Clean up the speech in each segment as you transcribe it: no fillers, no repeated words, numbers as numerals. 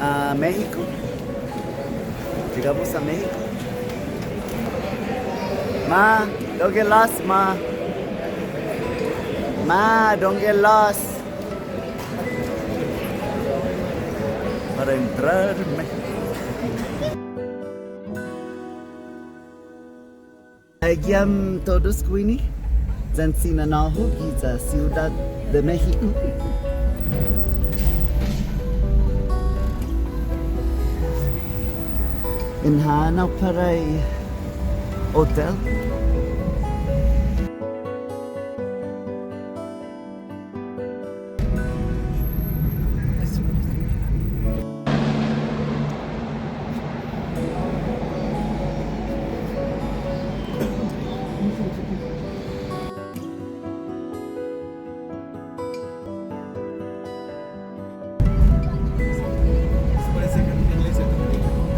a México. Llegamos a México. Ma, don't get lost, ma. Ma, don't get lost. Para entrar en México. Agyam todos kuini. Zan sinanaho sa Ciudad de México. Inhanaw paray hotel.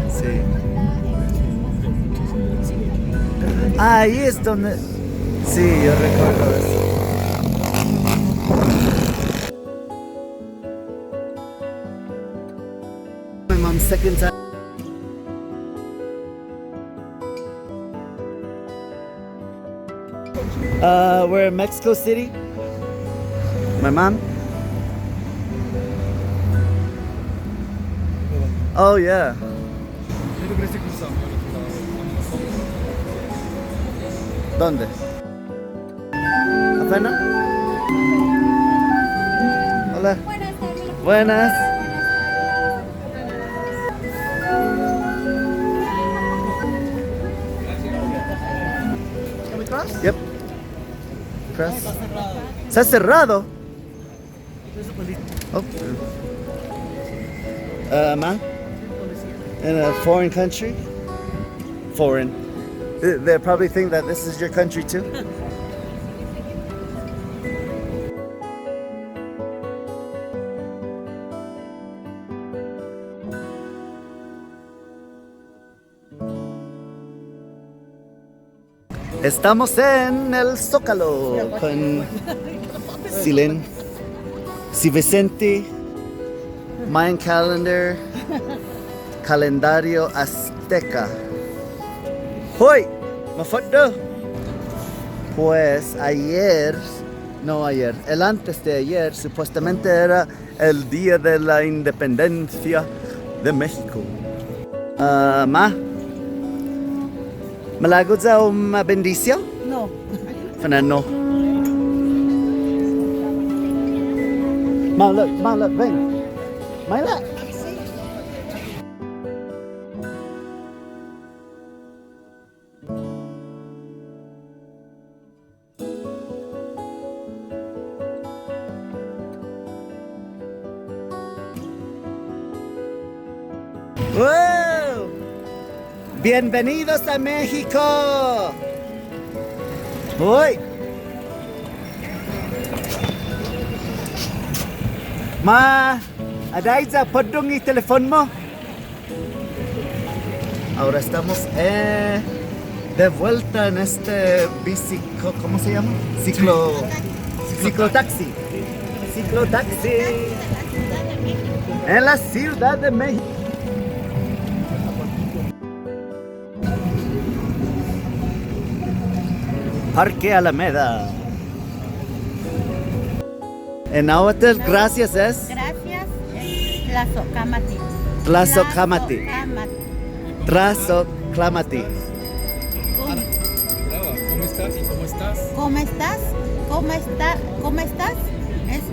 Sí. Ahí es donde... Sí, yo recuerdo eso. My mom's second time. We're in Mexico City. My mom. Oh yeah. ¿Dónde? ¿Apenas? Hola. Buenas tardes. Buenas. Yep. Cross. ¿Está cerrado? Oh. Ma? In a foreign country? Foreign. They probably think that this is your country too. Estamos en el Zócalo con Silen, Si Vicente, Mayan Calendar, Calendario Azteca. ¡Hoy! ¿Me foto? Pues ayer, el antes de ayer, supuestamente era el día de la independencia de México. Ma, ¿me la gusta una bendición? No. Fernando. Ma, look, ven. Maila. ¡Wow! ¡Bienvenidos a México! ¡Uy! Ma, ada sa podong y teléfono mo? Ahora estamos de vuelta en este biciclo, ¿cómo se llama? Ciclotaxi. Ciclotaxi. En la Ciudad de México. Parque Alameda. En náhuatl, gracias es Gracias. Tlazocamati. Tlazocamati. Tlazocamati. ¿Cómo estás y cómo estás? ¿Cómo estás? ¿Cómo estás? Es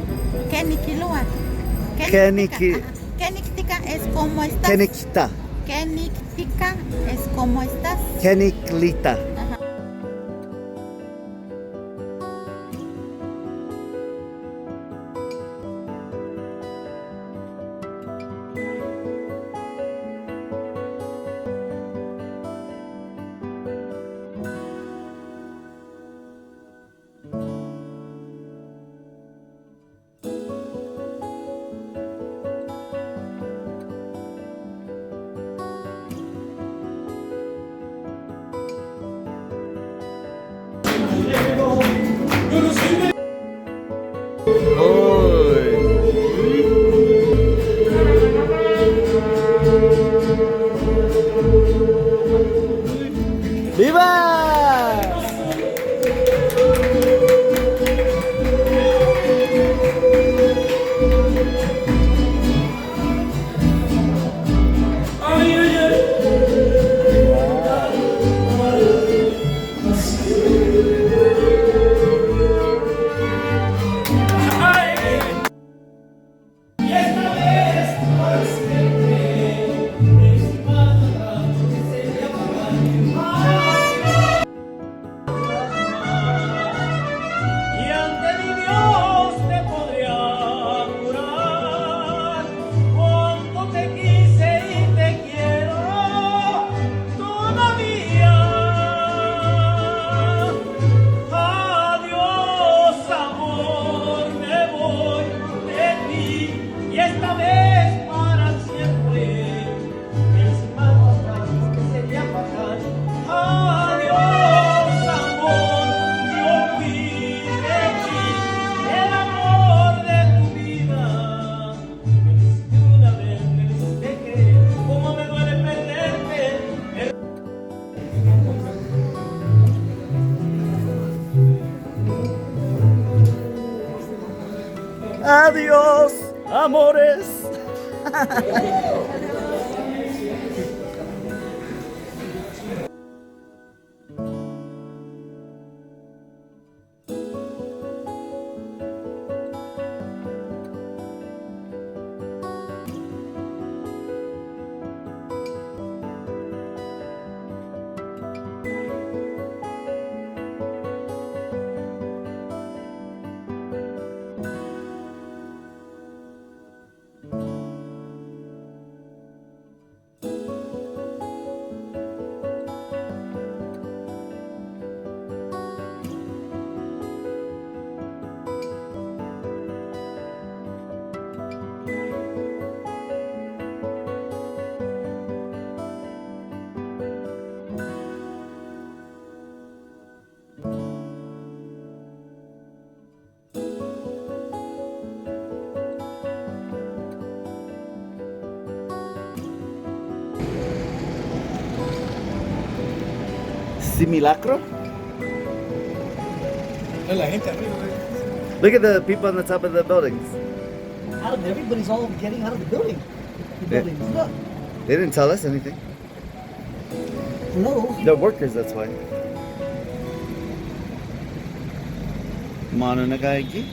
Kenikilua. Keniki. Keniktika es cómo estás. Kenikita. Keniktika es cómo estás. Keniklita. Ajá. ¡Viva! Adiós, amores. Simulacro? La gente arriba. Look at the people on the top of the buildings. Everybody's all getting out of the building. The buildings. Look. They didn't tell us anything. No. They're workers, that's why. Mano na kaya aquí.